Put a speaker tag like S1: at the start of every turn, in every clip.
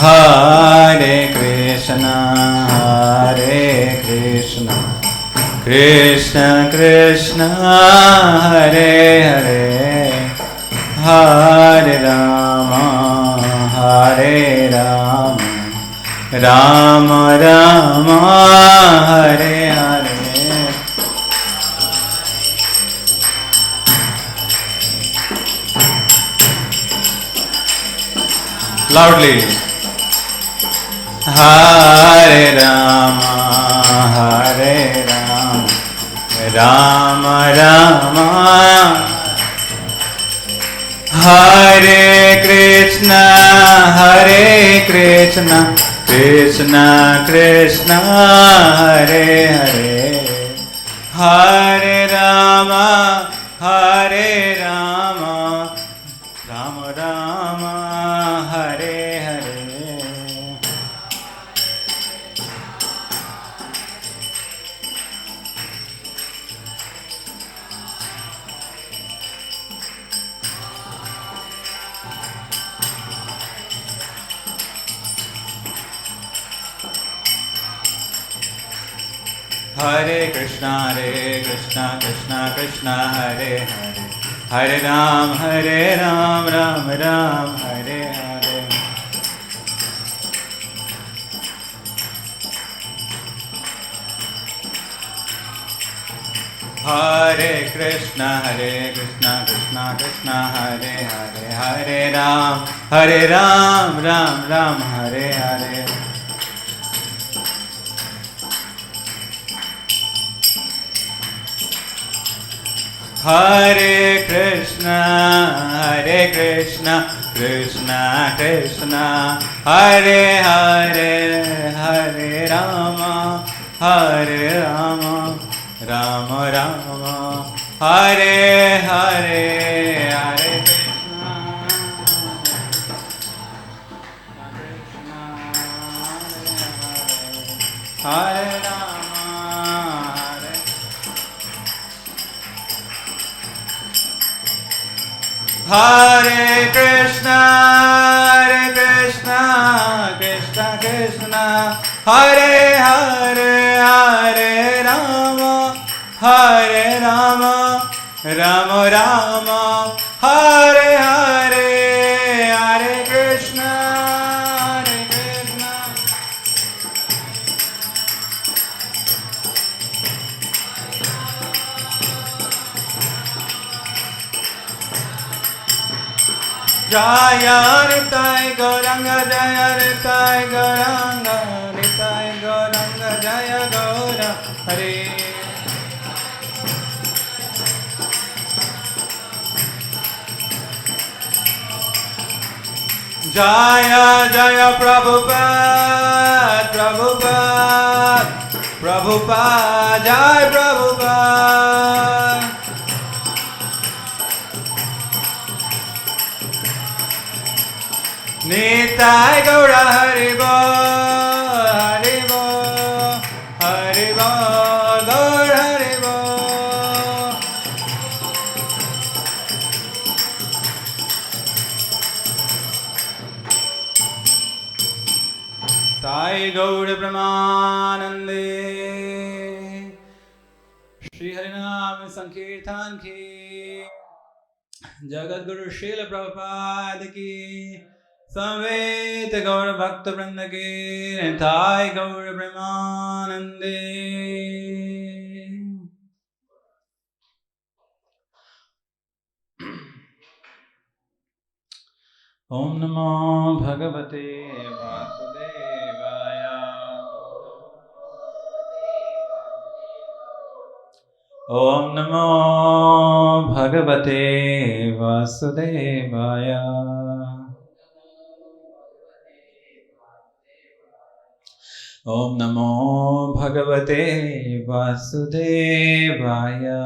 S1: Hare Krishna, Krishna Krishna, Hare Hare, Hare Rama, Rama Rama, Hare Hare. Loudly. Hare Rama, Rama Rama, Hare Krishna, Krishna Krishna, Hare Hare, Hare Rama, Rama Rama, Hare Hare. Hare Krishna, Krishna Krishna, Hare Hare, Hare Ram, Ram Ram, Hare Hare. Hare Krishna, Krishna Krishna, Hare Hare, Hare Ram, Ram Ram, Hare Hare. Hare Krishna, Krishna Krishna, Hare Hare, Hare Rama, Rama Rama, Hare Hare, Hare Krishna, Hare Rama, Hare Krishna, Krishna Krishna, Hare Hare, Hare Rama, Rama Rama, Hare Hare, Hare Krishna, Jaya Nitai Gauranga, Jaya Nitai Gauranga, Nitai Gauranga, Jaya Gaura Hare. Jaya Jaya Prabhupada, Prabhupada, Jai Prabhupada. Nitai Gaura Hari Bol, Hari Bol, Gaur Hari Bol. Tai Gaur Brahmanande, Shri Harinam Sankirtan ki, Jagat Guru Srila Prabhupada ki, Samveta Gaur Bhakta Vrinda ki, Nitai Gaur Brahmanande. Om Namo Bhagavate Vasudevaya. Om Namo Bhagavate Vasudevaya. Om Namo Bhagavate Vasudevaya.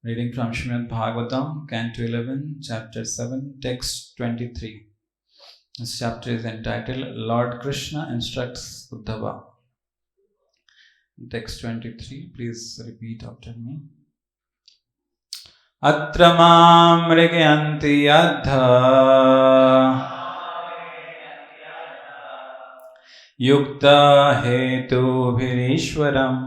S1: Reading from Srimad Bhagavatam, Canto 11, Chapter 7, Text 23. This chapter is entitled Lord Krishna Instructs Uddhava. Text 23, please repeat after me. Atra mam mrigayanti yadha yukta hetu bhirishwaram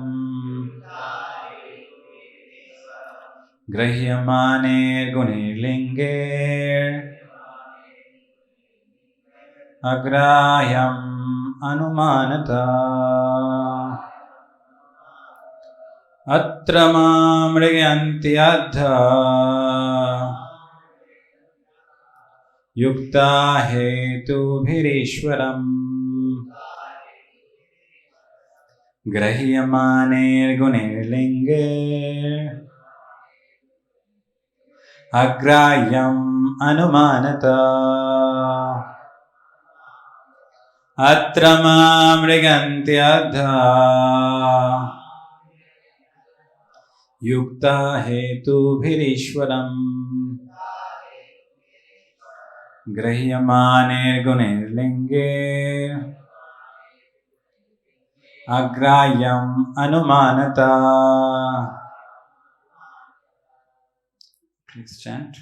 S1: grahyamane gunilinge agrahyam anumanata atra mam mrigayanti yadha yukta hetu bhirishwaram grahyamane gunirlinge agrahyam anumanata atra mam mriganti adha yukta hetu bhirishwaram grahyamane gunirlinge agrahyam anumanata. Please chant.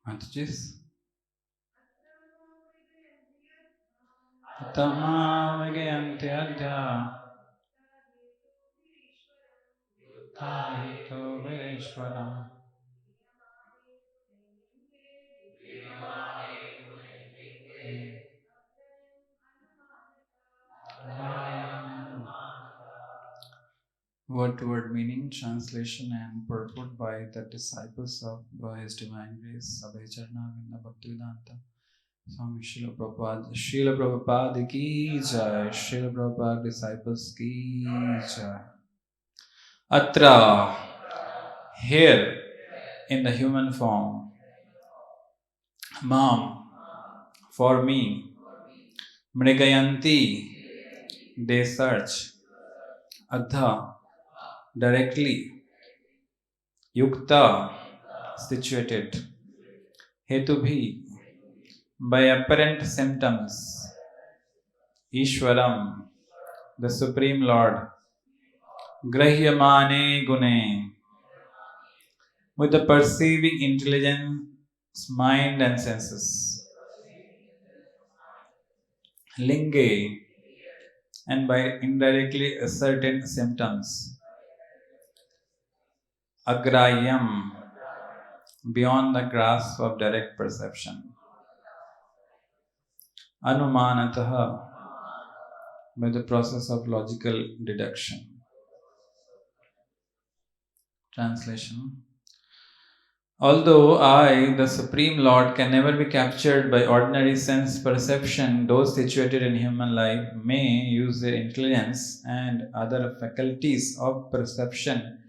S1: Mataji's. Tamam vigayanti adya tahito vishwaram Word-to-word meaning, translation and purport by the disciples of His Divine Grace, Aravinda Bhaktivedanta Swami Srila Prabhupada ki jai, Srila Prabhupada disciples ki jai. Atra, here in the human form, Mam, for me, Mrigayanti, they search, Adha, directly, Yukta, situated, Hetubhi, by apparent symptoms, Ishwaram, the Supreme Lord, Grahyamane Gune, with the perceiving intelligence, mind and senses, Linge, and by indirectly ascertained symptoms, Agrayam, beyond the grasp of direct perception, Anumanataha, by the process of logical deduction. Translation. Although I, the Supreme Lord, can never be captured by ordinary sense perception, those situated in human life may use their intelligence and other faculties of perception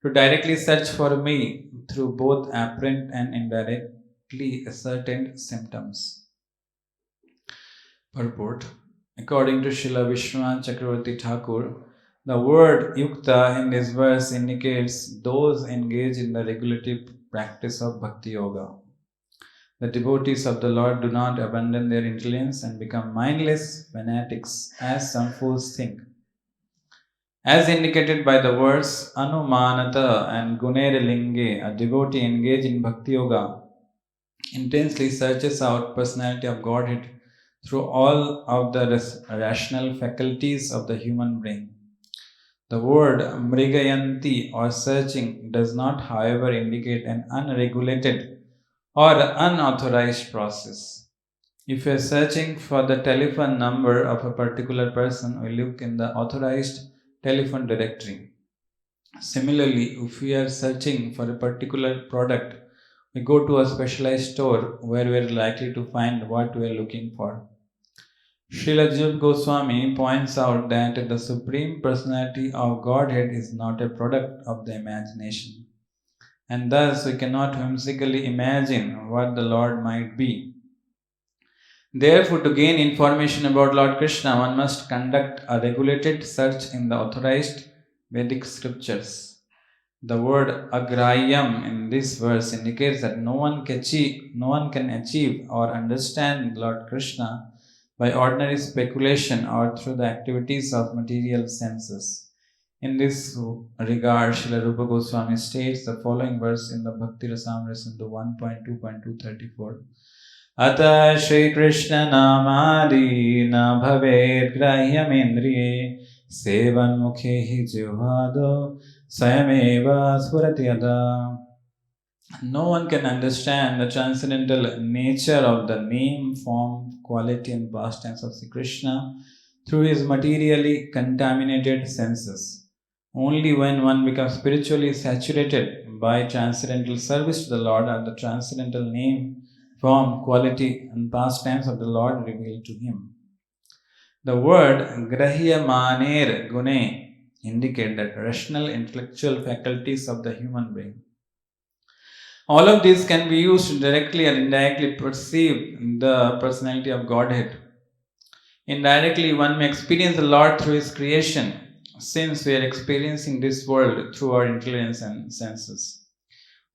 S1: to directly search for me through both apparent and indirectly ascertained symptoms. Purport. According to Srila Vishwanath Chakravarti Thakur, the word yukta in this verse indicates those engaged in the regulative practice of bhakti yoga. The devotees of the Lord do not abandon their intelligence and become mindless fanatics as some fools think. As indicated by the words Anumanata and Gunerilinge, a devotee engaged in bhakti yoga intensely searches out personality of Godhead through all of the rational faculties of the human brain. The word mrigayanti or searching does not, however, indicate an unregulated or unauthorized process. If you are searching for the telephone number of a particular person, we look in the authorized telephone directory. Similarly, if we are searching for a particular product, we go to a specialized store where we are likely to find what we are looking for. Srila Jiva Goswami points out that the Supreme Personality of Godhead is not a product of the imagination, and thus we cannot whimsically imagine what the Lord might be. Therefore, to gain information about Lord Krishna, one must conduct a regulated search in the authorized Vedic scriptures. The word agrahyam in this verse indicates that no one can achieve or understand Lord Krishna by ordinary speculation or through the activities of material senses. In this regard, Srila Rupa Goswami states the following verse in the Bhakti Rasamrita Sindhu 1.2.234. Ata Shri Krishna Namadi na bhavet grahyamendriye sevan mukhe hi jivado Sayameva Swaratiyada. No one can understand the transcendental nature of the name, form, quality, and pastimes of Sri Krishna through his materially contaminated senses. Only when one becomes spiritually saturated by transcendental service to the Lord are the transcendental name, form, quality, and pastimes of the Lord revealed to him. The word Grahyamaner Gune indicate that rational intellectual faculties of the human being. All of these can be used to directly or indirectly perceive the personality of Godhead. Indirectly, one may experience the Lord through His creation, since we are experiencing this world through our intelligence and senses.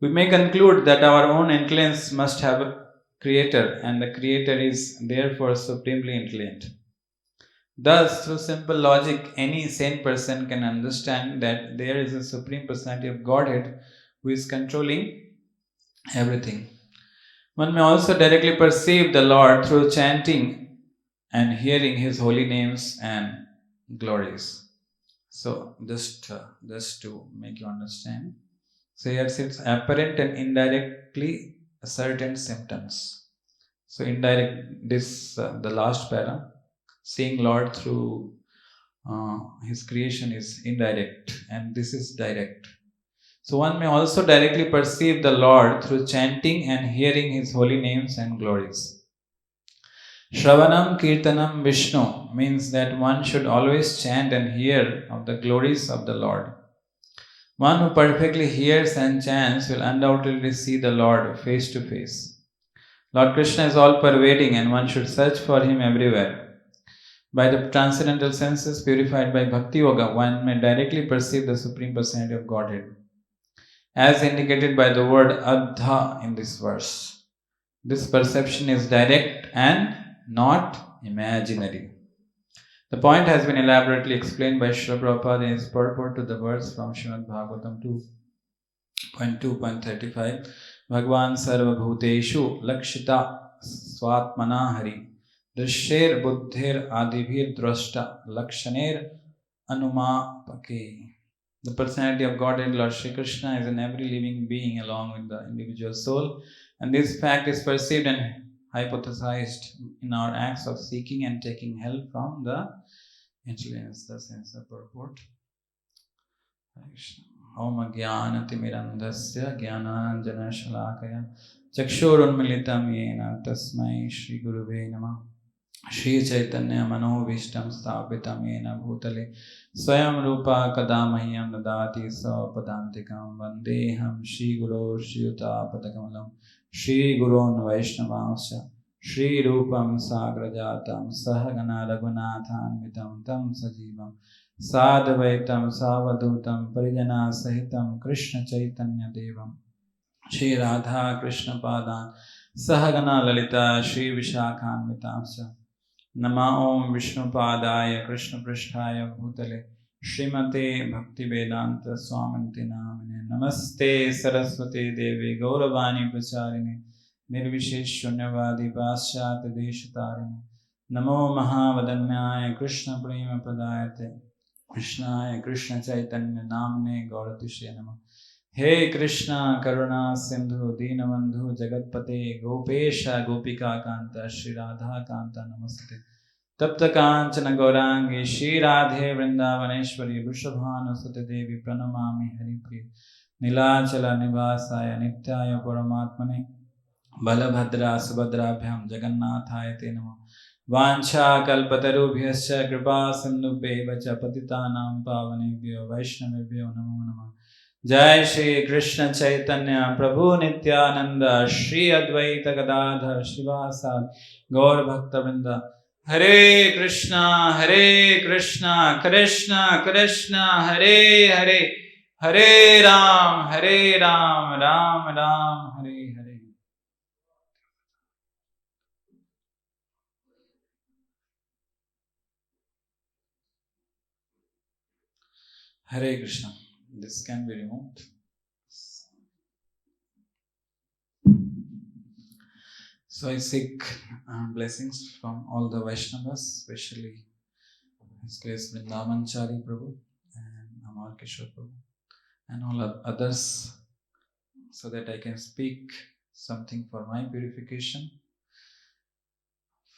S1: We may conclude that our own intelligence must have a creator, and the creator is therefore supremely intelligent. Thus, through simple logic, any sane person can understand that there is a supreme personality of Godhead who is controlling everything. One may also directly perceive the Lord through chanting and hearing His holy names and glories. So, just to make you understand, so here it's apparent and indirectly certain symptoms. So, indirect this the last para, seeing Lord through his creation is indirect, and this is direct. So one may also directly perceive the Lord through chanting and hearing his holy names and glories. Shravanam Kirtanam Vishnu means that one should always chant and hear of the glories of the Lord. One who perfectly hears and chants will undoubtedly see the Lord face to face. Lord Krishna is all pervading, and one should search for him everywhere. By the transcendental senses purified by Bhakti Yoga, one may directly perceive the Supreme Personality of Godhead, as indicated by the word Adha in this verse. This perception is direct and not imaginary. The point has been elaborately explained by Srila Prabhupada in his purport to the verse from Srimad Bhagavatam 2.2.35. Bhagwan Sarva Bhuteshu Lakshita Swatmana Hari Drishyer Buddhir Adivir Drashta Lakshaner Anumapake. The personality of Godhead, Lord Shri Krishna, is in every living being along with the individual soul, and this fact is perceived and hypothesized in our acts of seeking and taking help from the intelligence. Thus ends the purport. Om Jnanatimirandhasya Jnananjana Shalakaya Chakshurunmilitam Yena Tasmai Shri Guruve Namah. Shri Chaitanya Manovistam Sthapitam Yena Bhutale Swayam Rupa Kadamahyam Nadati Sapadantikam Vandeham Shri Guru Shri Yuta Padakamalam Shri Gurun Vaishnavasya Shri Rupam Sagrajatam Sahagana Raghunathan Vitam Tam Sajivam Sadvaitam Savadutam Parijana Sahitam Krishna Chaitanya Devam Shri Radha Krishna Padan Sahagana Lalita Shri Vishakhan Vitamsya Nama Om Vishnu Padaya Krishna Pristhaya Bhutale Srimate Bhakti Vedanta Swaminti Namine Namaste Saraswati Devi Gauravani Pracharini Nirvishesh Shunyavadi Paschat Deshatarini Namo Mahavadanyaya Krishna Prema Pradayate Krishnaya Krishna Chaitanya Namne Gauratishe Nama He Krishna Karuna Sindhu Dinabandhu Jagatpate Gopesha Gopika Kanta Shri Radha Kanta Namaste Tapta Kanchana Gaurangi Shri Radhe Vrindavaneshwari Vrishabhanusute Devi Pranamami Haripriya Nilachala Nivasaya Nityaya Paramatmane Balabhadra Subhadrabhyam Jagannathaya Te Namo Vancha Kalpatarubhyascha Kripa Sindhubheva Cha Patitanam Pavanebhyo Vaishnavebhyo Namo Namah. Jai Shri Krishna Chaitanya Prabhu Nityananda Shri Advaita Gadadhar Shivasad Gaur Bhakta Vrinda. Hare Krishna Krishna Krishna Hare Hare Hare Ram Ram Ram Hare Hare. Hare Krishna. This can be removed. So I seek blessings from all the Vaishnavas, especially His Grace Vrindavanchari Prabhu and Amar Kishore Prabhu and all others, so that I can speak something for my purification,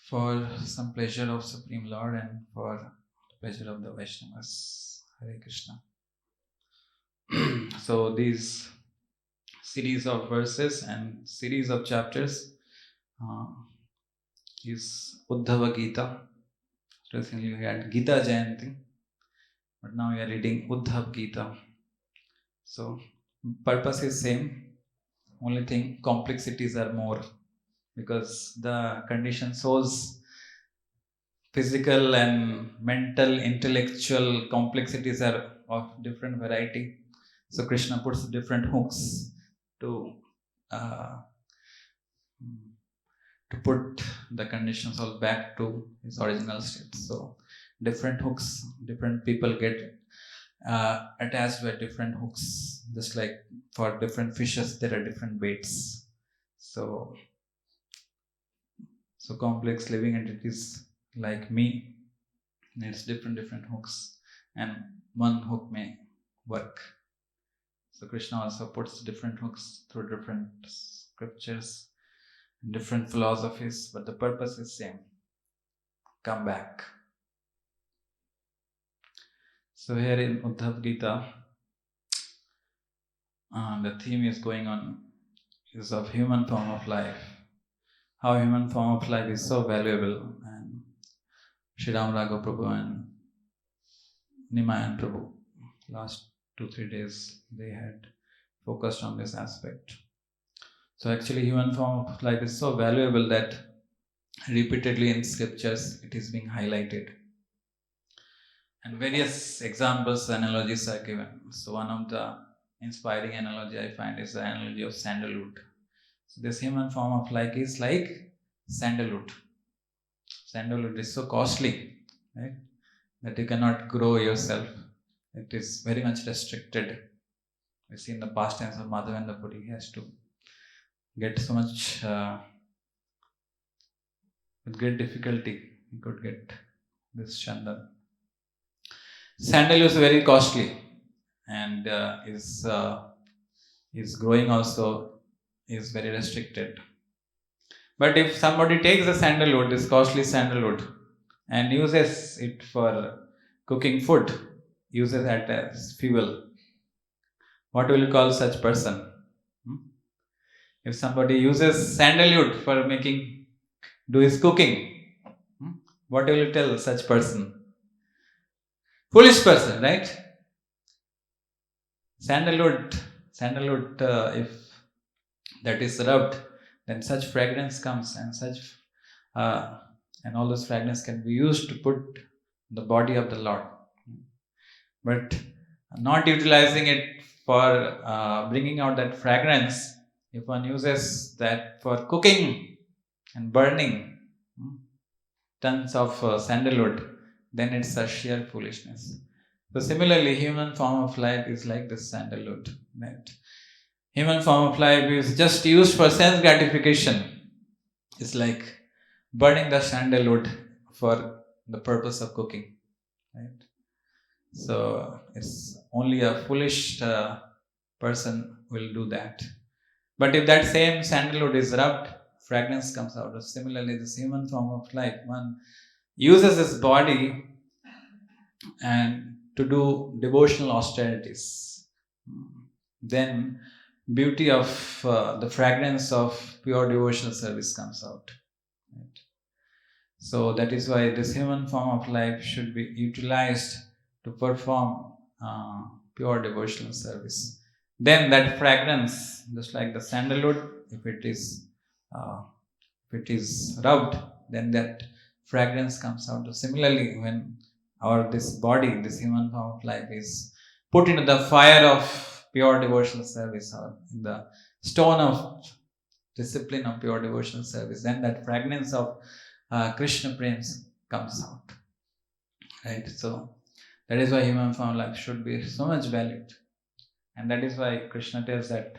S1: for some pleasure of Supreme Lord and for the pleasure of the Vaishnavas. Hare Krishna. So these series of verses and series of chapters is Uddhava Gita. Recently we had Gita Jayanti, but now we are reading Uddhav Gita. So purpose is same, only thing complexities are more, because the conditioned souls, physical and mental, intellectual complexities are of different variety. So Krishna puts different hooks to put the conditioned soul back to its original state. So different hooks, different people get attached with different hooks. Just like for different fishes, there are different baits. So complex living entities like me needs different hooks, and one hook may work. So Krishna also puts different hooks through different scriptures, different philosophies, but the purpose is same. Come back. So here in Uddhav Gita, the theme is going on is of human form of life. How human form of life is so valuable, and Sri Ram Raghav Prabhu and Nimayan Prabhu, last 2-3 days, they had focused on this aspect. So actually human form of life is so valuable that repeatedly in scriptures it is being highlighted. And various examples, analogies are given. So one of the inspiring analogy I find is the analogy of sandalwood. So this human form of life is like sandalwood. Sandalwood is so costly, right, that you cannot grow yourself. It is very much restricted. We see in the past tense of Madhavendra Puri, he has to get so much, with great difficulty, he could get this chandan. Sandal is very costly, and is growing also is very restricted. But if somebody takes the sandalwood, this costly sandalwood, and uses it for cooking food, uses it as fuel, what will you call such person? If somebody uses sandalwood for do his cooking, what will you tell such person? Foolish person, right? Sandalwood, if that is rubbed, then such fragrance comes, and and all those fragrance can be used to put the body of the Lord. But not utilizing it for bringing out that fragrance, if one uses that for cooking and burning tons of sandalwood, then it's a sheer foolishness. So similarly, human form of life is like this sandalwood. Right? Human form of life is just used for sense gratification. It's like burning the sandalwood for the purpose of cooking. Right? So it's only a foolish person will do that. But if that same sandalwood is rubbed, fragrance comes out. Similarly, this human form of life, one uses his body and to do devotional austerities, then beauty of the fragrance of pure devotional service comes out. Right? So that is why this human form of life should be utilized to perform pure devotional service. Then that fragrance, just like the sandalwood, if it is rubbed, then that fragrance comes out. So similarly, when this body, this human form of life, is put into the fire of pure devotional service, or in the stone of discipline of pure devotional service, then that fragrance of Krishna Prems comes out. Right? So that is why human form life should be so much valued. And that is why Krishna tells that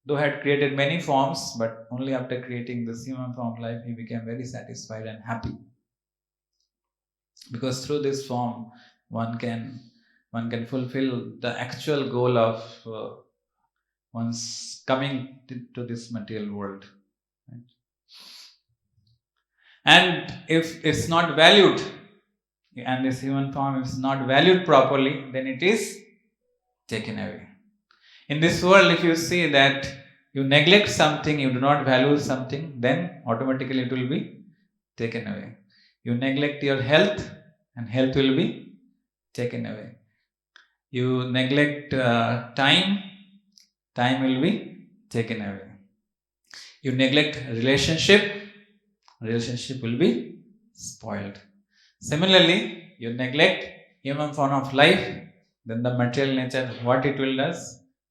S1: though he had created many forms, but only after creating this human form of life, he became very satisfied and happy. Because through this form, one can fulfill the actual goal of one's coming to this material world. Right? And if it's not valued, and this human form is not valued properly, then it is taken away. In this world, if you see that you neglect something, you do not value something, then automatically it will be taken away. You neglect your health, and health will be taken away. You neglect time will be taken away. You neglect relationship will be spoiled. Similarly, you neglect human form of life, then the material nature, what it will do?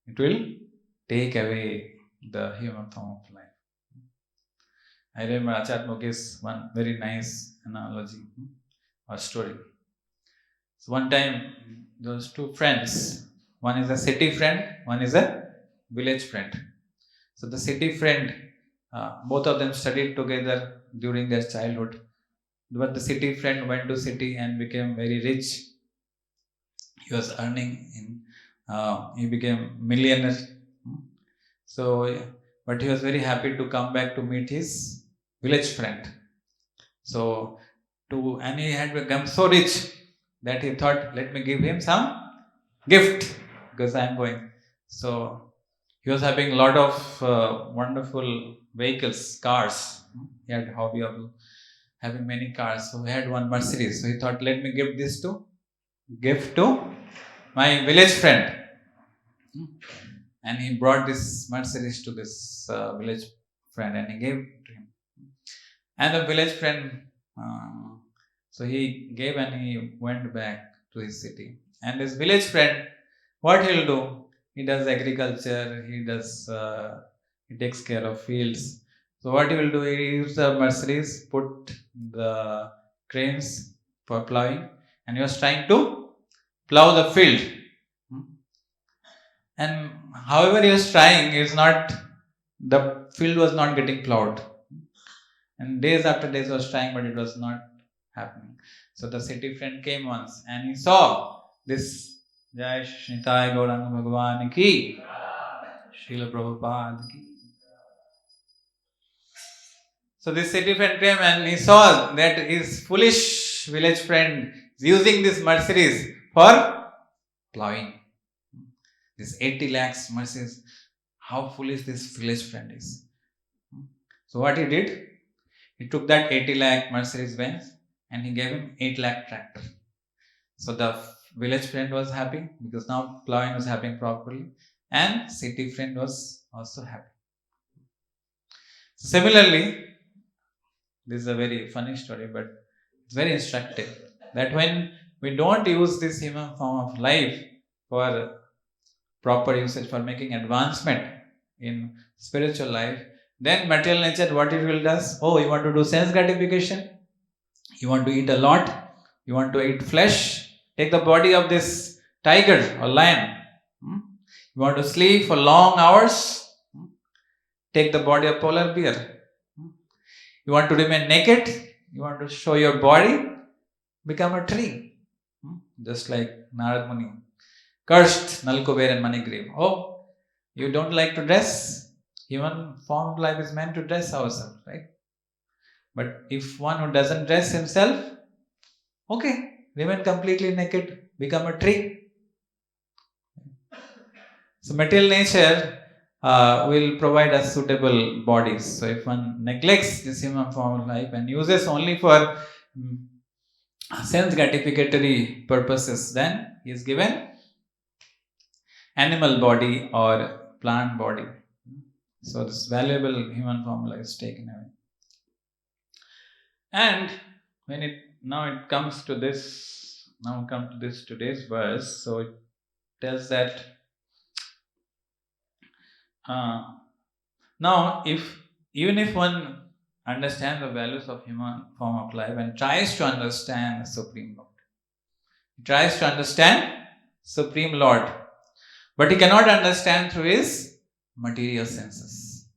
S1: It will take away the human form of life. I remember Acharya Mukesh one very nice analogy or story. So one time, those two friends, one is a city friend, one is a village friend. So the city friend, both of them studied together during their childhood. But the city friend went to city and became very rich. He was earning he became millionaire. So, but he was very happy to come back to meet his village friend. So, and he had become so rich that he thought, let me give him some gift because I am going. So, he was having a lot of wonderful vehicles, cars. He had a hobby of having many cars. So, he had one Mercedes. So, he thought, let me give this gift to my village friend. And he brought this Mercedes to this village friend and he gave it to him. And the village friend, so he gave and he went back to his city. And this village friend, what he'll do? He does agriculture, he takes care of fields. So what he will do, he uses the Mercedes, put the cranes for plowing, and he was trying to plow the field. And however he was trying, the field was not getting plowed. And days after days was trying, but it was not happening. So the city friend came once and he saw this Jai Shnitai Gauranga Bhagavan ki, Srila Prabhupada ki. So this city friend came and he saw that his foolish village friend is using this Mercedes for plowing. This 80 lakhs Mercedes, how foolish this village friend is. So what he did, he took that 80 lakh Mercedes Benz and he gave him 8 lakh tractor. So the village friend was happy because now plowing was happening properly and city friend was also happy. Similarly, this is a very funny story, but it's very instructive that when we don't use this human form of life for proper usage, for making advancement in spiritual life, then material nature, what it will does? Oh, you want to do sense gratification? You want to eat a lot? You want to eat flesh? Take the body of this tiger or lion. You want to sleep for long hours? Take the body of polar bear. You want to remain naked? You want to show your body? Become a tree. Just like Narad Muni cursed Nalkuber and Manigriv. Oh, you don't like to dress? Human form of life is meant to dress ourselves, right? But if one who doesn't dress himself, Okay, remain completely naked, become a tree. So material nature will provide us suitable bodies. So if one neglects this human form of life and uses only for sense gratificatory purposes, then he is given animal body or plant body. So this valuable human formula is taken away. And when it comes to this, today's verse. So it tells that now even if one understands the values of human form of life and tries to understand the Supreme Lord, but he cannot understand through his material senses.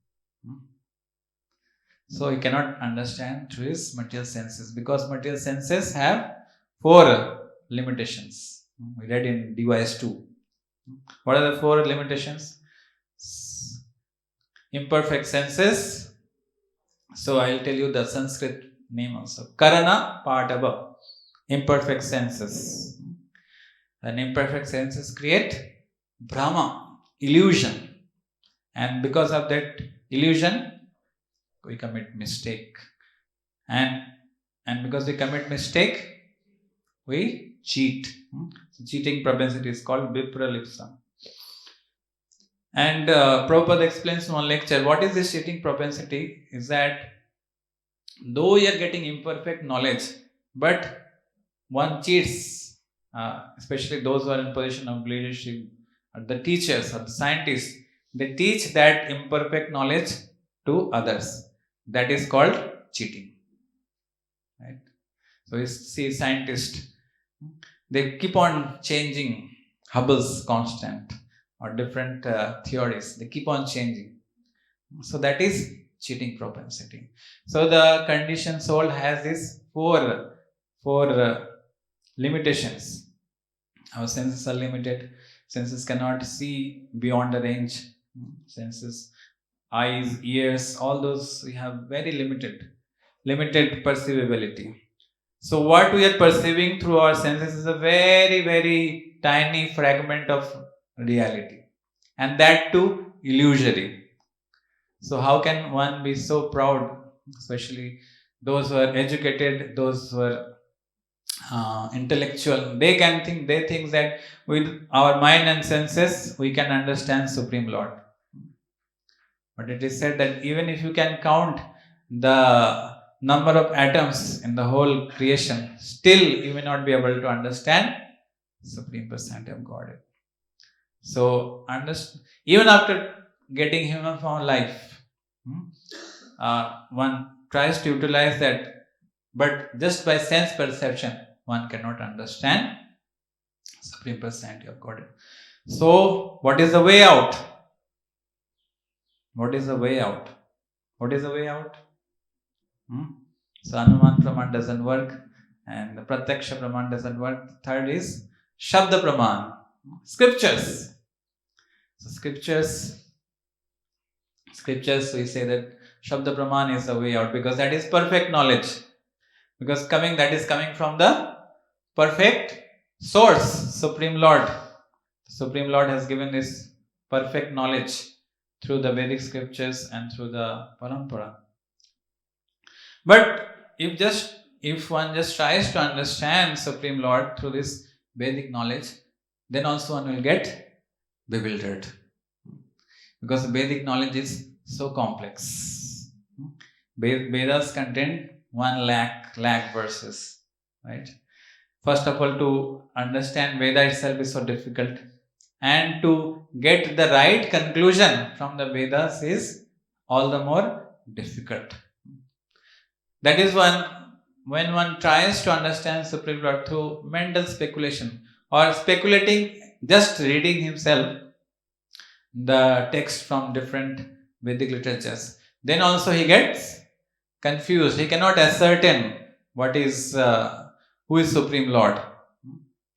S1: So he cannot understand through his material senses, because material senses have 4 limitations. We read in device 2. What are the 4 limitations? Imperfect senses. So I'll tell you the Sanskrit name also. Karana Patava. Imperfect senses. And imperfect senses create Brahma, illusion. And because of that illusion, we commit mistake. And because we commit mistake, we cheat. So cheating propensity is called vipralipsa. And Prabhupada explains in one lecture, what is this cheating propensity? Is that though you are getting imperfect knowledge, but one cheats, especially those who are in position of leadership, or the teachers or the scientists, they teach that imperfect knowledge to others. That is called cheating. Right? So you see scientists, they keep on changing Hubble's constant or different theories. They keep on changing. So that is cheating propensity. So the conditioned soul has these four limitations. Our senses are limited. Senses cannot see beyond the range. Senses, eyes, ears, all those we have very limited perceivability. So what we are perceiving through our senses is a very, very tiny fragment of reality, and that too illusory. So how can one be so proud, especially those who are educated, those who are intellectual? They think that with our mind and senses we can understand Supreme Lord. But it is said that even if you can count the number of atoms in the whole creation, still you may not be able to understand Supreme Personality of Godhead. So even after getting human form life, one tries to utilize that, but just by sense perception, one cannot understand Supreme Personality of Godhead. So, what is the way out? What is the way out? So, Anuman Praman doesn't work, and the Pratyaksha Praman doesn't work. Third is Shabda Praman, scriptures. So, scriptures, we say that Shabda Praman is the way out, because that is perfect knowledge. Because that is coming from the perfect source, Supreme Lord. Supreme Lord has given this perfect knowledge through the Vedic scriptures and through the Parampara. But if one just tries to understand Supreme Lord through this Vedic knowledge, then also one will get bewildered. Because Vedic knowledge is so complex. Vedas contain 1 lakh verses, right? First of all, to understand Veda itself is so difficult, and to get the right conclusion from the Vedas is all the more difficult. That is when one tries to understand Supreme Lord through mental speculation, or speculating, just reading himself the text from different Vedic literatures, then also he gets confused. He cannot ascertain who is Supreme Lord.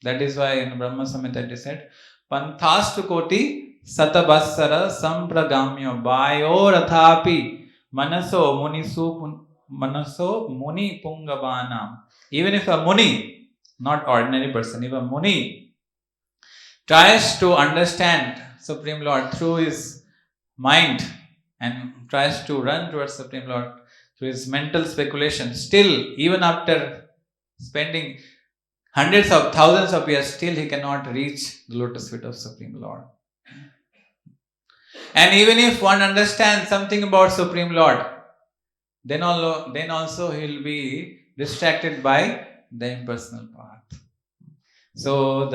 S1: That is why in Brahma Samhita it said, Panthastu koti satabhassara sampragamyo vayo rathapi manaso muni pungavanam. Even if a muni not ordinary person, even Muni, tries to understand Supreme Lord through his mind and tries to run towards Supreme Lord through his mental speculation, still, even after spending hundreds of thousands of years, still he cannot reach the lotus feet of Supreme Lord. And even if one understands something about Supreme Lord, then also he will be distracted by the impersonal path. So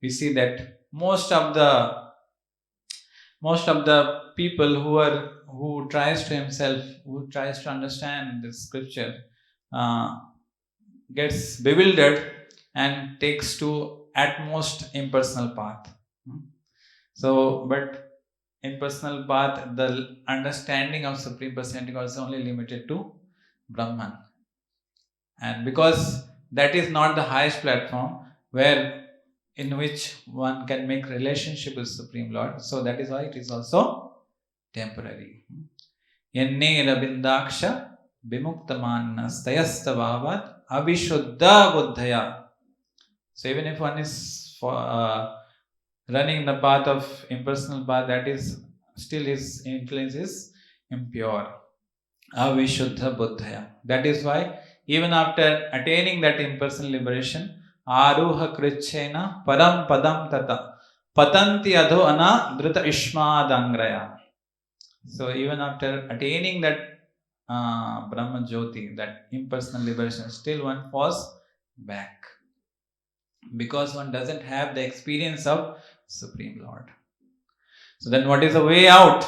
S1: we see that most of the people who tries to understand the scripture gets bewildered and takes to at most impersonal path. So, but impersonal path, the understanding of Supreme Personality is only limited to Brahman. And because that is not the highest platform in which one can make relationship with Supreme Lord, so that is why it is also temporary. Yenne Aravindaksha Vimuktamanastayastavavat Abhishuddha Buddhaya. So even if one is running the path of impersonal path, that is still his influence is impure. Avishuddha Buddhaya. That is why even after attaining that impersonal liberation, Aruha Krichena Param Padam Tata Patanti Adho Ana Drita Ishmadangraya. So even after attaining that Brahma Jyoti, that impersonal liberation, still one falls back because one doesn't have the experience of Supreme Lord. So then what is the way out?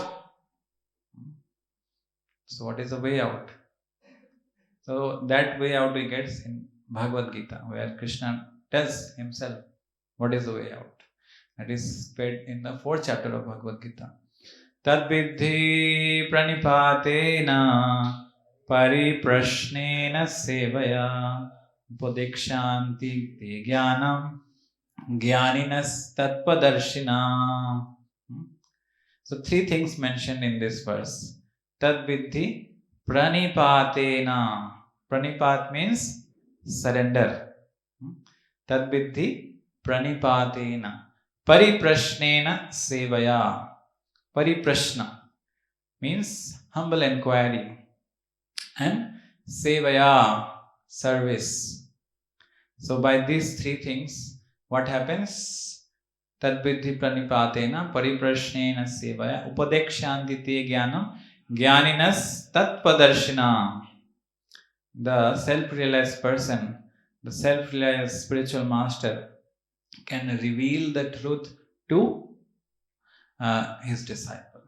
S1: So what is the way out? So that way out we get in Bhagavad Gita, where Krishna tells himself what is the way out. That is spread in the 4th chapter of Bhagavad Gita. Tad vidhi pranipatena pariprashnena sevaya upadekshanti te jnanam jnaninas tatpadarshina. So 3 things mentioned in this verse. Tad vidhi pranipatena. Pranipat means surrender. Tad vidhi pranipatena. Pariprashnena sevaya. Pariprashna means humble inquiry. And sevaya, service. So by these 3 things, what happens? Tad vidhi pranipatena pariprashnena sevaya upadekshanti te jnanam jnaninas tatpadarshina. The self-realized person, the self-realized spiritual master can reveal the truth to his disciple.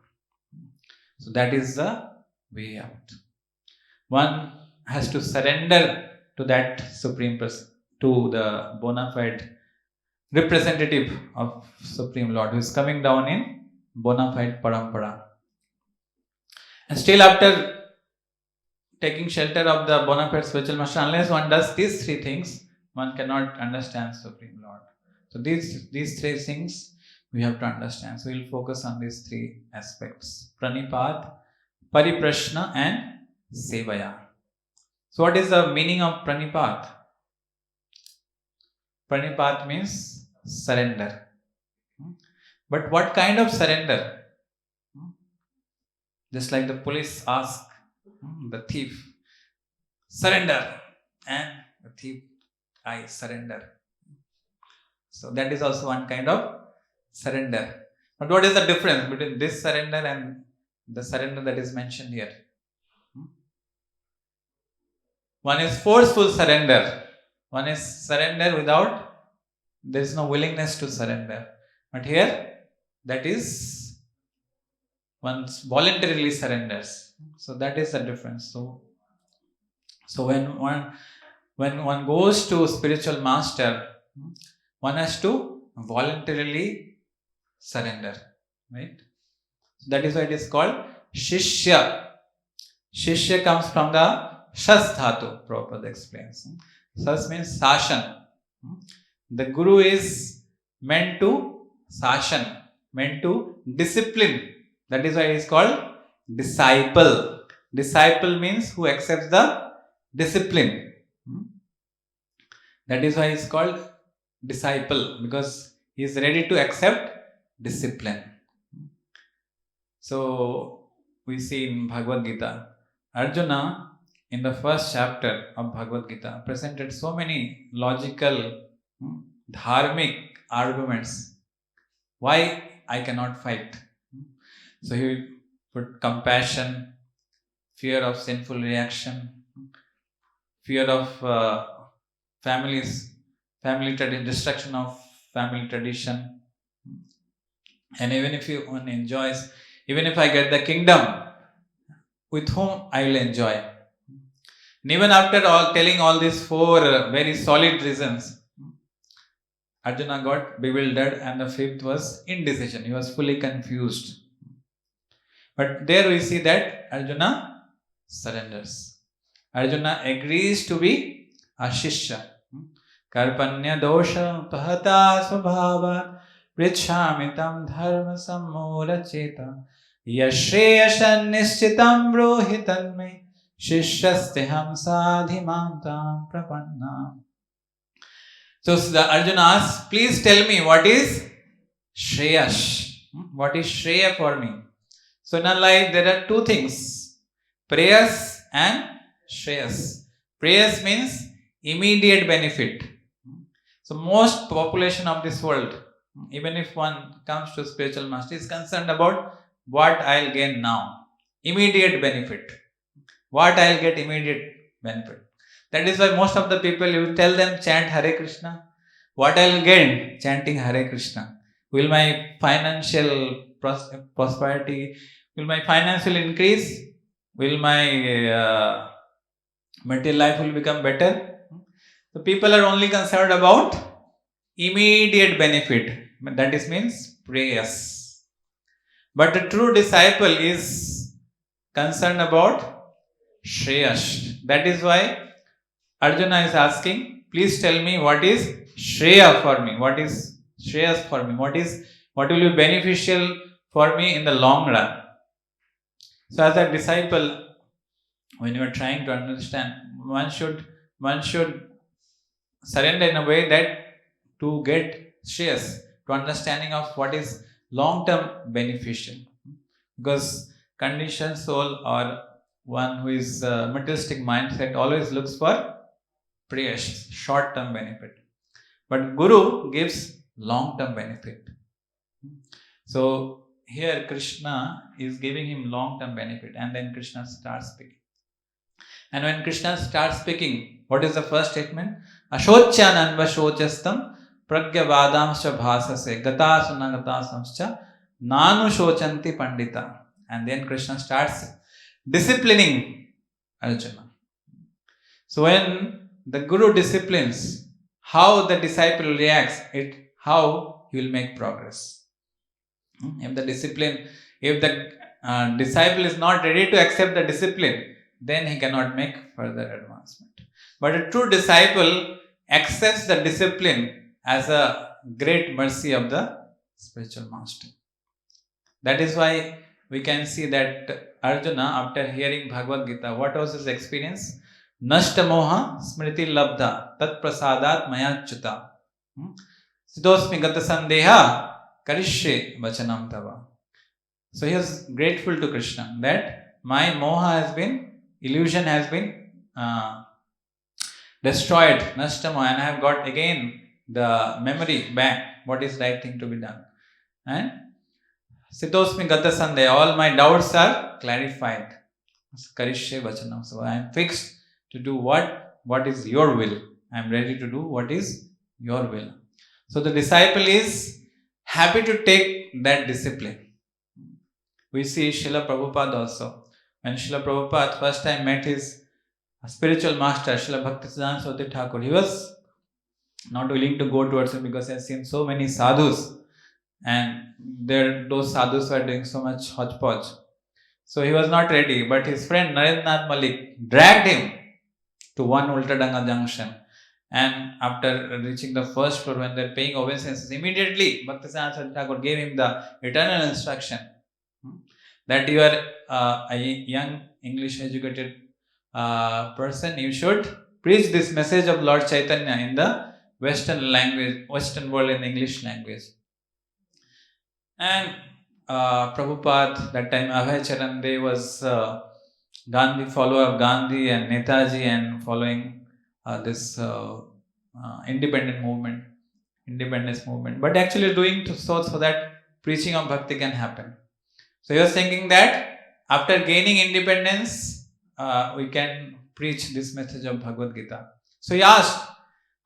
S1: So that is the way out. One has to surrender to that Supreme Person, to the bona fide representative of Supreme Lord who is coming down in bona fide parampara. And still after taking shelter of the bona fide spiritual master, unless one does these 3 things, one cannot understand Supreme Lord. So these 3 things we have to understand. So we'll focus on these 3 aspects: Pranipat, Pariprashna and Sevaya. So what is the meaning of Pranipat? Pranipat means surrender. But what kind of surrender? Just like the police ask the thief, surrender, and the thief, I surrender. So that is also one kind of surrender. But what is the difference between this surrender and the surrender that is mentioned here? One is forceful surrender. One is surrender without, there is no willingness to surrender. But here, that is one voluntarily surrenders. So that is the difference. So when one goes to spiritual master, one has to voluntarily surrender, right? So that is why it is called Shishya. Shishya comes from the Shas Dhatu, Prabhupada explains. Shas means Sashan. The Guru is meant to Sashan, meant to discipline. That is why it is called disciple. Disciple means who accepts the discipline. That is why he is called disciple, because he is ready to accept discipline. So we see in Bhagavad Gita, Arjuna in the first chapter of Bhagavad Gita presented so many logical, dharmic arguments why I cannot fight. So he put compassion, fear of sinful reaction, fear of family tradition, destruction of family tradition, and even if one enjoys, even if I get the kingdom, with whom I will enjoy. And even after telling all these four very solid reasons, Arjuna got bewildered, and the fifth was indecision. He was fully confused. But there we see that Arjuna surrenders. Arjuna agrees to be a Shishya. Karpanya dosha pahata svabhava prichhamitam dharma sammura cheta yashreyashan nishchitam brohitanme shishyasteham sadhimam tam prapanna. So the Arjuna asks, please tell me what is Shreyash. What is Shreya for me? So in our life there are two things, prayas and Shreyas. Prayas means immediate benefit. So most population of this world, even if one comes to spiritual master, is concerned about what I'll gain now. Immediate benefit. What I'll get immediate benefit. That is why most of the people, you tell them chant Hare Krishna. What I'll gain chanting Hare Krishna? Will my financial prosperity, will my financial increase? Will my material life will become better? The people are only concerned about immediate benefit. That is means prayers. But the true disciple is concerned about Shreyash. That is why Arjuna is asking, please tell me what is Shreya for me? What is Shreyas for me? What will be beneficial for me in the long run? So as a disciple, when you are trying to understand, one should surrender in a way that to get Shreyas, to understanding of what is long-term beneficial. Because conditioned soul or one who is materialistic mindset always looks for prayers, short-term benefit. But Guru gives long-term benefit. So here Krishna is giving him long-term benefit, and then Krishna starts speaking. And when Krishna starts speaking, what is the first statement? Ashocyananva shochastam pragyavadamscha bhasase gata sunagatasamscha nanu shochanti pandita. And then Krishna starts disciplining Arjuna. So when the Guru disciplines, how the disciple reacts, how he will make progress. If the disciple is not ready to accept the discipline, then he cannot make further advancement. But a true disciple accepts the discipline as a great mercy of the spiritual master. That is why we can see that Arjuna, after hearing Bhagavad Gita, what was his experience? Nashta moha smriti labdha tat prasadat mayachyuta sidosmi gata sandeha karishye vachanam tava. So he was grateful to Krishna that my moha illusion has been destroyed, nashta moha, and I have got again the memory back, what is right thing to be done. And Sitosmi Gata Sandeha, all my doubts are clarified. Karishye Vachanam. So I am fixed to do what is your will. I am ready to do what is your will. So the disciple is happy to take that discipline. We see Srila Prabhupada also. When Srila Prabhupada first time met his spiritual master, Srila Bhaktisiddhanta Saraswati Thakur, he was not willing to go towards him because he has seen so many sadhus. And those sadhus were doing so much hodgepodge. So he was not ready. But his friend Narendranath Malik dragged him to one Ultadanga junction. And after reaching the first floor, when they are paying obeisances, immediately Bhaktisiddhanta Saraswati Thakur gave him the eternal instruction that you are a young English educated person, you should preach this message of Lord Chaitanya in the Western language, Western world in English language. And Prabhupada, that time Abhay was Gandhi, follower of Gandhi and Netaji, and following this independence movement, but actually doing so that preaching of bhakti can happen. So he was thinking that after gaining independence, we can preach this message of Bhagavad Gita. So he asked,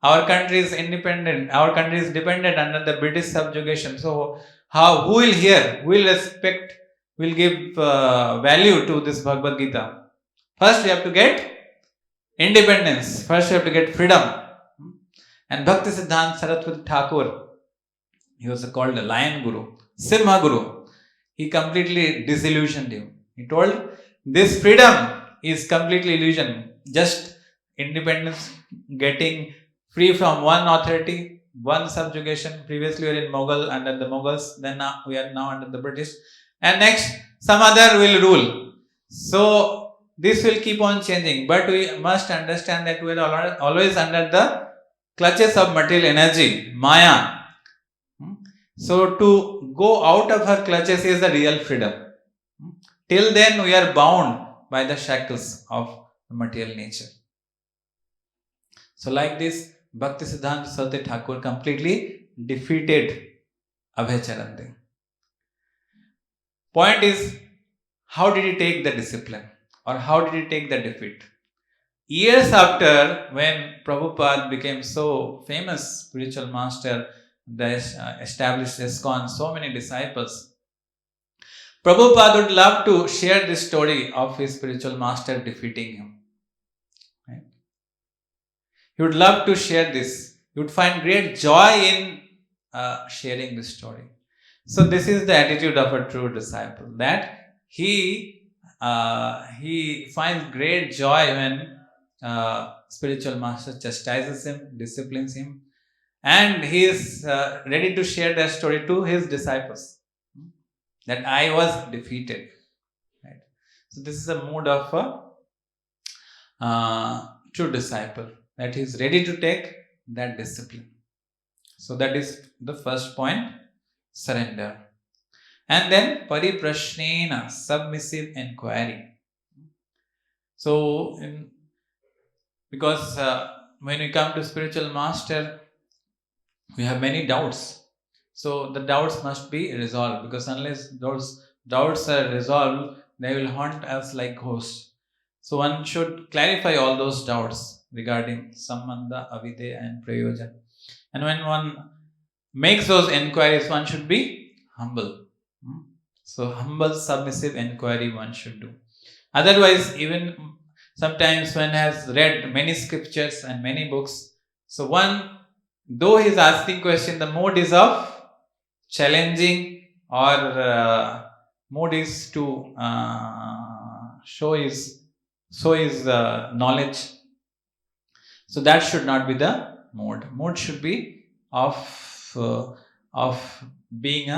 S1: our country is independent, our country is dependent under the British subjugation. So who will hear, who will respect, will give value to this Bhagavad Gita? First we have to get independence. First we have to get freedom. And Bhakti Siddhanta Saraswati Thakur, he was called the Lion Guru, Simha Guru. He completely disillusioned him. He told, this freedom is completely illusion. Just independence, getting free from one authority, one subjugation. Previously we were in Mughal, under the Mughals, then now we are now under the British. And next, some other will rule. So this will keep on changing. But we must understand that we are always under the clutches of material energy, Maya. So to go out of her clutches is the real freedom. Till then we are bound by the shackles of material nature. So like this, Bhakti Siddhanta Saraswati Thakur completely defeated Abhay. Point is, how did he take the discipline? Or how did he take the defeat? Years after, when Prabhupada became so famous spiritual master, the established ISKCON, so many disciples, Prabhupada would love to share this story of his spiritual master defeating him. Right? He would love to share this. He would find great joy in sharing this story. So this is the attitude of a true disciple, that he finds great joy when spiritual master chastises him, disciplines him, and he is ready to share that story to his disciples, that I was defeated. Right? So this is the mood of a true disciple, that he is ready to take that discipline. So that is the first point, surrender. And then pariprashnena, submissive inquiry. So because when we come to spiritual master, we have many doubts. So the doubts must be resolved, because unless those doubts are resolved, they will haunt us like ghosts. So one should clarify all those doubts regarding Sambandha, Avidya and Prayojan. And when one makes those inquiries, one should be humble. So humble, submissive inquiry one should do. Otherwise, even sometimes one has read many scriptures and many books, so one, though he is asking question, the mood is of challenging, or mood is to show his knowledge. So that should not be the mood. Mood should be of being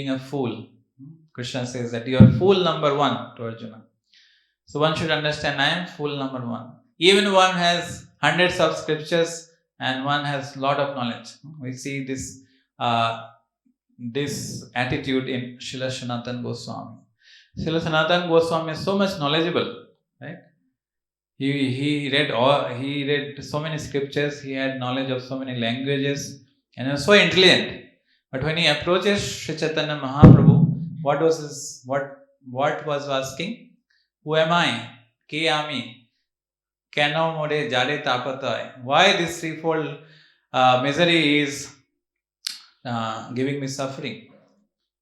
S1: a fool. Krishna says that you are fool number one to Arjuna. So one should understand, I am fool number one. Even one has hundreds of scriptures and one has lot of knowledge. We see this attitude in Srila Sanatana Goswami. Srila Sanatana Goswami is so much knowledgeable, right? He read so many scriptures. He had knowledge of so many languages, and he was so intelligent. But when he approaches Sri Chaitanya Mahaprabhu, what was asking? Who am I? 𝐂𝐻𝐌𝐌𝐔𝐍𝐈𝐓? Kano more jare tapatai? Why this threefold misery is giving me suffering?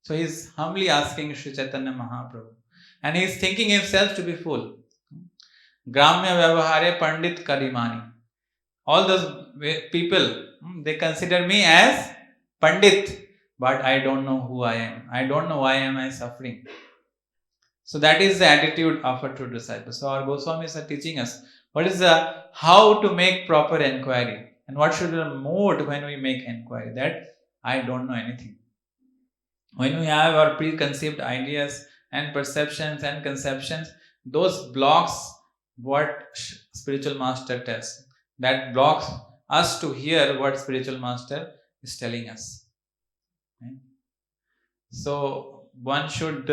S1: So he is humbly asking Sri Chaitanya Mahaprabhu, and he is thinking himself to be fool. Gramya Vyavahare Pandit Karimani. All those people, they consider me as Pandit, but I don't know who I am. I don't know why am I suffering. So that is the attitude of a true disciple. So our Goswamis are teaching us what is how to make proper inquiry, and what should be the mood when we make inquiry. That I don't know anything. When we have our preconceived ideas and perceptions and conceptions, those blocks what spiritual master tells. That blocks us to hear what spiritual master is telling us. Right? So one should,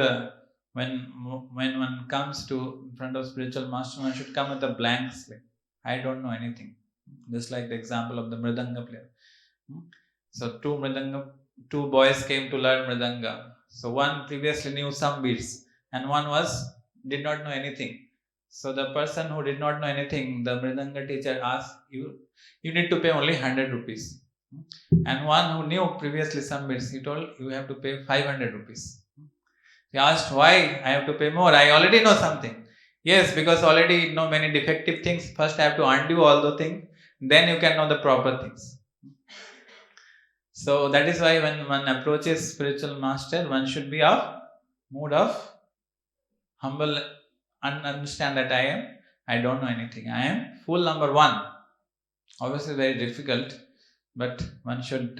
S1: when one comes to in front of spiritual master, one should come with a blank slate. I don't know anything. Just like the example of the mridanga player. So two boys came to learn mridanga. So one previously knew some beats, and one did not know anything. So the person who did not know anything, the mridanga teacher asked, you need to pay only 100 rupees. And one who knew previously some beats, he told, you have to pay 500 rupees. He asked, why I have to pay more? I already know something. Yes, because already know many defective things. First I have to undo all the things, then you can know the proper things. So that is why when one approaches spiritual master, one should be of mood of humble and understand that I don't know anything. I am fool number one. Obviously very difficult, but one should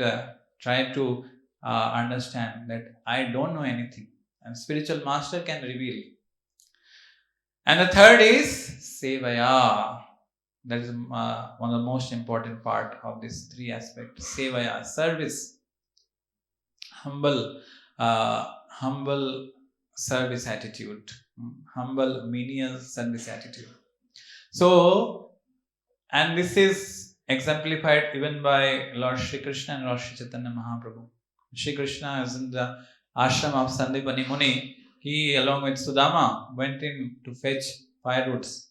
S1: try to understand that I don't know anything. And spiritual master can reveal. And the third is Sevaya. That is one of the most important part of these three aspects. Sevaya, service. Humble service attitude, humble menial service attitude. So, and this is exemplified even by Lord Sri Krishna and Lord Sri Chaitanya Mahaprabhu. Sri Krishna is in the ashram of Sandipani Muni. He, along with Sudama, went in to fetch firewoods,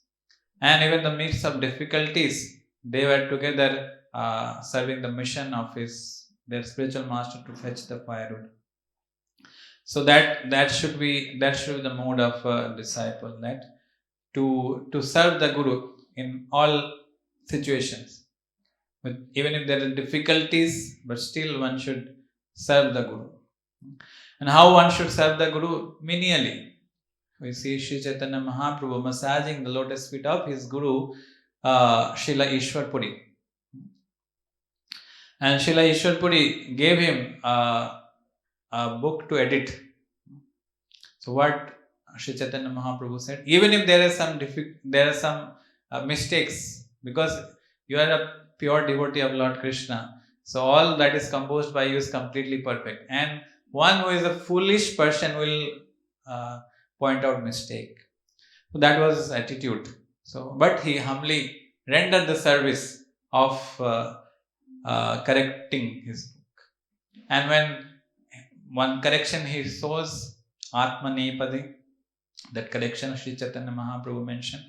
S1: and even in the midst of difficulties, they were together serving the mission of their spiritual master to fetch the firewood. So that should be the mode of a disciple, that to serve the Guru in all situations, even if there are difficulties, but still one should serve the Guru. And how one should serve the Guru? Menially. We see Sri Chaitanya Mahaprabhu massaging the lotus feet of his Guru, Srila Ishwar Puri. And Srila Ishwar Puri gave him a book to edit. So what Sri Chaitanya Mahaprabhu said, even if there are some mistakes, because you are a pure devotee of Lord Krishna, so all that is composed by you is completely perfect. And one who is a foolish person will point out mistake. So that was his attitude. So, but he humbly rendered the service of correcting his book. And when one correction he shows, Atmanepade, that correction Sri Chaitanya Mahaprabhu mentioned.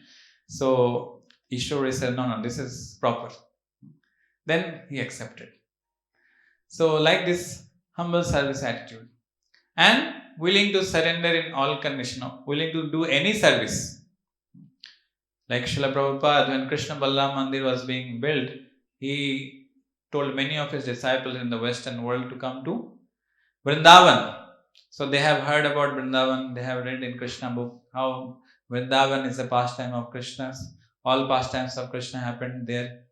S1: So Ishwar said, no, this is proper. Then he accepted. So like this humble service attitude, and willing to surrender in all condition, willing to do any service. Like Srila Prabhupada, when Krishna Balram Mandir was being built, he told many of his disciples in the Western world to come to Vrindavan. So they have heard about Vrindavan, they have read in Krishna book how Vrindavan is a pastime of Krishna's. All pastimes of Krishna happened there,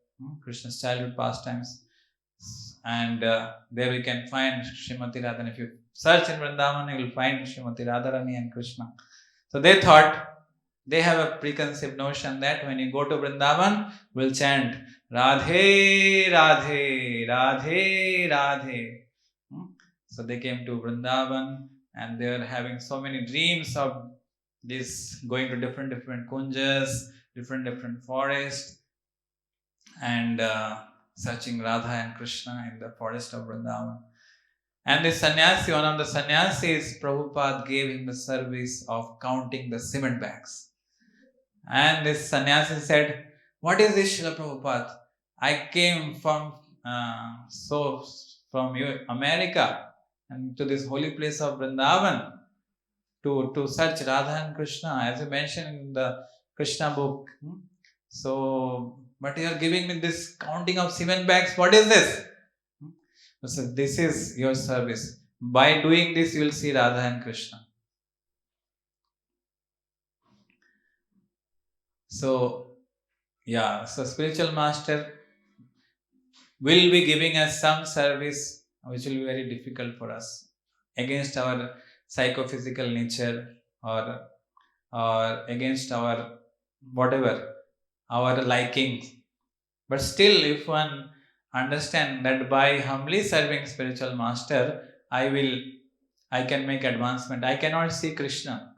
S1: Krishna's childhood pastimes. And there we can find Srimati Radharani. If you search in Vrindavan, you will find Srimati Radharani and Krishna. So they thought, they have a preconceived notion that when you go to Vrindavan, we'll chant Radhe, Radhe, Radhe, Radhe. So they came to Vrindavan and they were having so many dreams of this, going to different kunjas, different forests, and searching Radha and Krishna in the forest of Vrindavan. And this sannyasi, one of the sannyasis, Prabhupada gave him the service of counting the cement bags. And this sannyasi said, what is this, Srila Prabhupada? I came from America and to this holy place of Vrindavan to search Radha and Krishna, as you mentioned in the Krishna book. So, but you are giving me this counting of cement bags. What is this? So this is your service. By doing this, you will see Radha and Krishna. So, yeah, so spiritual master will be giving us some service which will be very difficult for us against our psychophysical nature or against our whatever our likings. But still, if one understand that by humbly serving spiritual master, I can make advancement. I cannot see Krishna.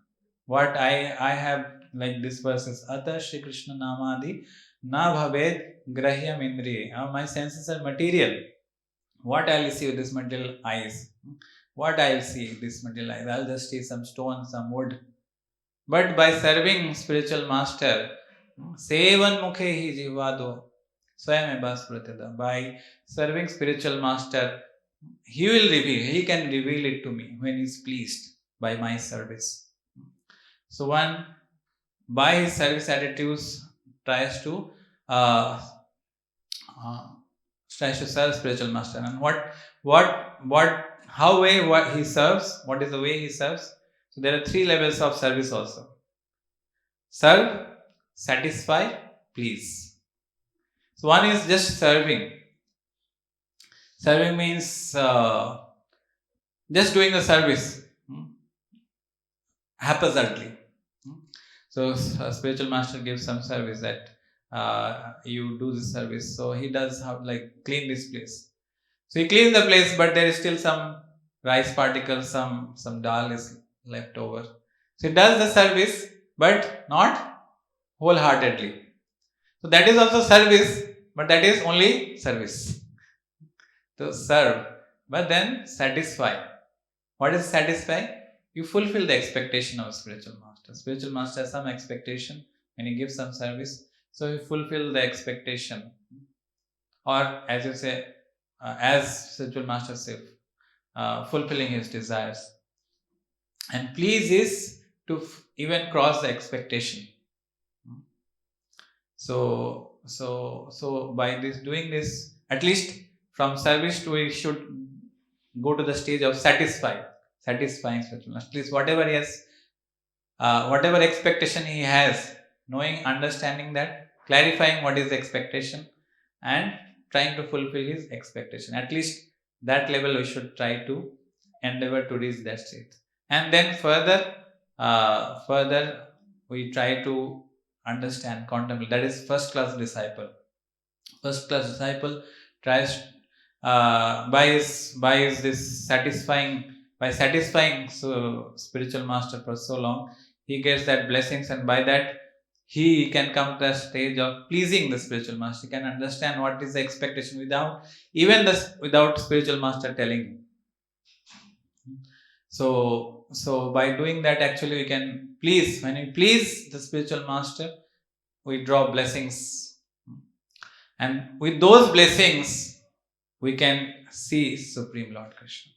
S1: What I have, like this verse is Ata Shri Krishna Namadi Na Bhaved Grahyam Indriye. My senses are material. What I'll see with this material eyes? What I'll see with this material eyes? I'll just see some stone, some wood. But by serving spiritual master, Sevan Mukhe hi jivado Swayameva Spratida. By serving spiritual master, he can reveal it to me when he's pleased by my service. So one, by his service attitudes, tries to uh, serve spiritual master. And what he serves, what is the way he serves? So there are 3 levels of service also. Serve, satisfy, please. So one is just serving. Serving means just doing the service haphazardly. So a spiritual master gives some service that you do this service. So he does have like clean this place. So he cleans the place, but there is still some rice particles, some dal is left over. So he does the service, but not wholeheartedly. So that is also service, but that is only service. To serve, but then satisfy. What is satisfy? You fulfill the expectation of spiritual master. Spiritual master has some expectation when he gives some service, so you fulfill the expectation. Or as you say, as spiritual master says, fulfilling his desires. And please is to even cross the expectation. So by doing this, at least from service to we should go to the stage of satisfying spiritual master. At least whatever he has, whatever expectation he has, knowing, understanding that, clarifying what is the expectation, and trying to fulfill his expectation. At least that level we should try to endeavor to reach that state. And then further we try to understand, contemplate. That is first class disciple. First class disciple tries by satisfying so spiritual master for so long, he gets that blessings, and by that he can come to the stage of pleasing the spiritual master. He can understand what is the expectation without spiritual master telling him. So by doing that, actually we can please. When we please the spiritual master, we draw blessings, and with those blessings we can see Supreme Lord Krishna.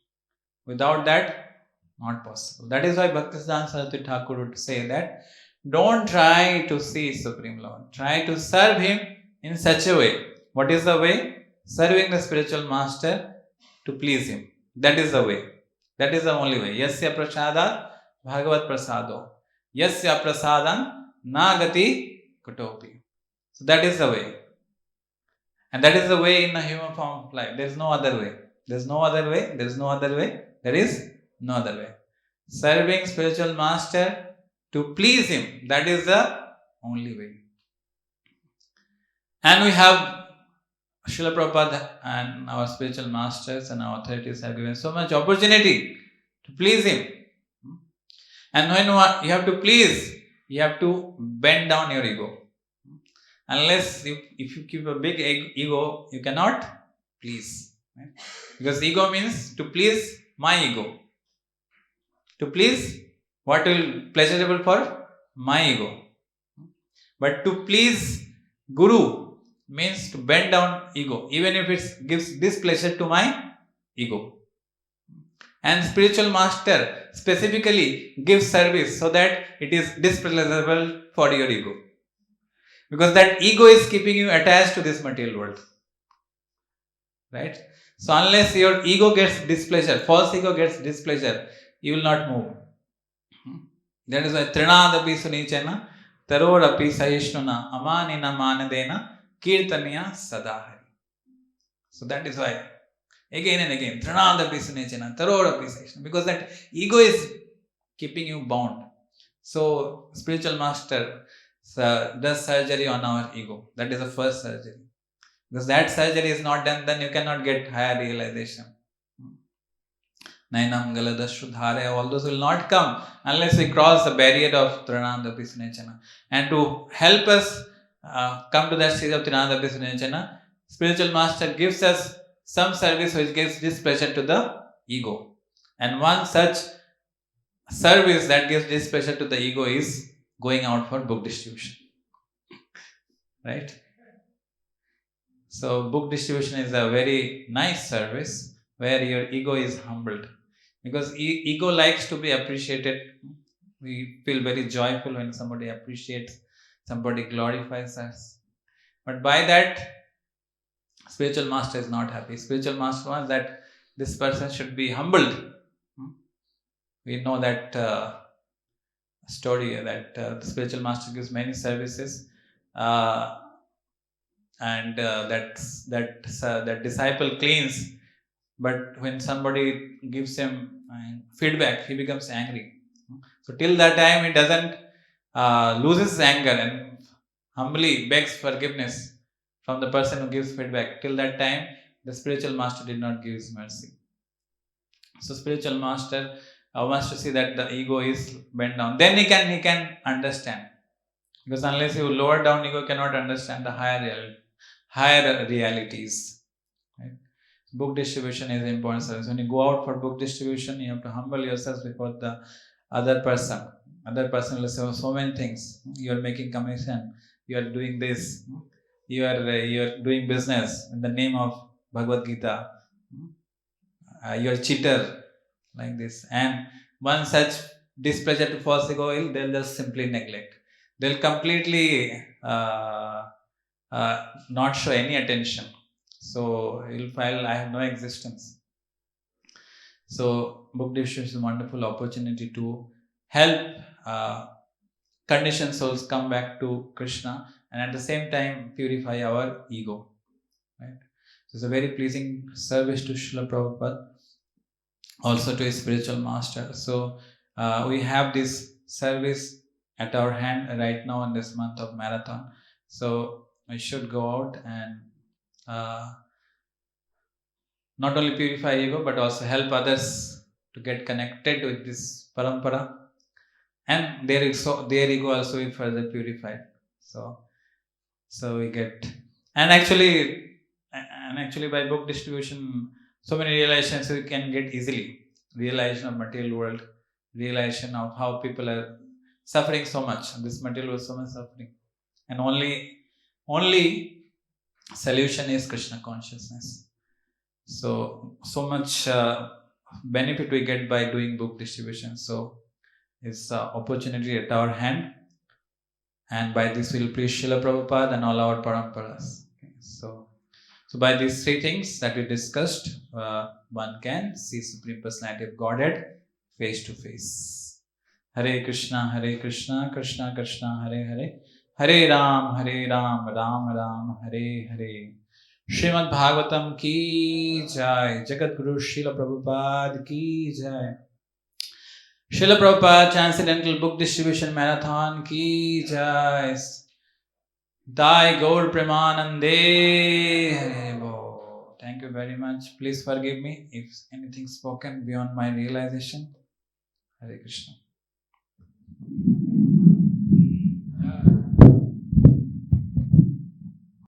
S1: Without that, not possible. That is why Bhaktisiddhanta Saraswati Thakur would say that don't try to see Supreme Lord. Try to serve him in such a way. What is the way? Serving the spiritual master to please him. That is the way. That is the only way. Yasya prasada bhagavat prasado. Yasya prasadam nagati kutopi. So that is the way. And that is the way in a human form of life. There is no other way. There is no other way. There is no other way. There is no other way. Serving spiritual master to please him. That is the only way. And we have Srila Prabhupada and our spiritual masters and our authorities have given so much opportunity to please him. And when you have to please, you have to bend down your ego. Unless if you keep a big ego, you cannot please. Right? Because ego means to please my ego. To please what will pleasurable for my ego. But to please Guru means to bend down ego, even if it gives displeasure to my ego. And spiritual master specifically gives service so that it is displeasurable for your ego. Because that ego is keeping you attached to this material world. Right? So unless your ego gets displeasure, false ego gets displeasure, you will not move. That is why Trinadapi Sunichena Tarorapi Sahishnuna Amanina Manadena Kirtaniya Sadahari. So that is why again and again Trinadapi Sunichena Tarorapi Sahishnuna, because that ego is keeping you bound. So spiritual master does surgery on our ego. That is the first surgery. Because that surgery is not done, then you cannot get higher realization. Nainam Galadashudhare, all those will not come unless we cross the barrier of Trinanda Pisunechana. And to help us come to that stage of Trinanda Pisunechana, spiritual master gives us some service which gives displeasure to the ego. And one such service that gives displeasure to the ego is going out for book distribution. Right? So book distribution is a very nice service where your ego is humbled. Because ego likes to be appreciated. We feel very joyful when somebody appreciates, somebody glorifies us. But by that, spiritual master is not happy. Spiritual master wants that this person should be humbled. We know that story that the spiritual master gives many services, and that disciple cleans. But when somebody gives him feedback, he becomes angry. So till that time, he doesn't loses his anger and humbly begs forgiveness from the person who gives feedback. Till that time, the spiritual master did not give his mercy. So spiritual master wants to see that the ego is bent down. Then he can understand. Because unless you lower down ego, cannot understand the higher realities. Right? Book distribution is important service. When you go out for book distribution, you have to humble yourself before the other person. Other person will say so many things. You are making commission. You are doing this. You are doing business in the name of Bhagavad Gita. You are a cheater, like this. And one such displeasure to false ego will, they'll just simply neglect. They'll completely not show any attention. So he'll feel I have no existence. So book distribution is a wonderful opportunity to help conditioned souls come back to Krishna and at the same time purify our ego. Right? So it's a very pleasing service to Srila Prabhupada, also to his spiritual master. So we have this service at our hand right now in this month of marathon. So we should go out and not only purify ego but also help others to get connected with this parampara, and their ego also will further purified. So we get and actually by book distribution, so many realizations we can get easily. Realization of material world, realization of how people are suffering so much. This material was so much suffering, and only solution is Krishna consciousness. So much benefit we get by doing book distribution. So it's opportunity at our hand, and by this we'll please Srila Prabhupada and all our paramparas. Okay, so by these three things that we discussed, one can see Supreme Personality of Godhead face to face. Hare Krishna, Krishna Krishna, Hare Hare, Hare Ram, Ram Ram, Hare Hare. Srimad Bhagavatam ki jai, Jagat Guru Srila Prabhupada ki jai. Srila Prabhupada Transcendental Book Distribution Marathon ki jai. Dai Gaur Premanande Hare Bo. Thank you very much. Please forgive me if anything spoken beyond my realization. Hare Krishna.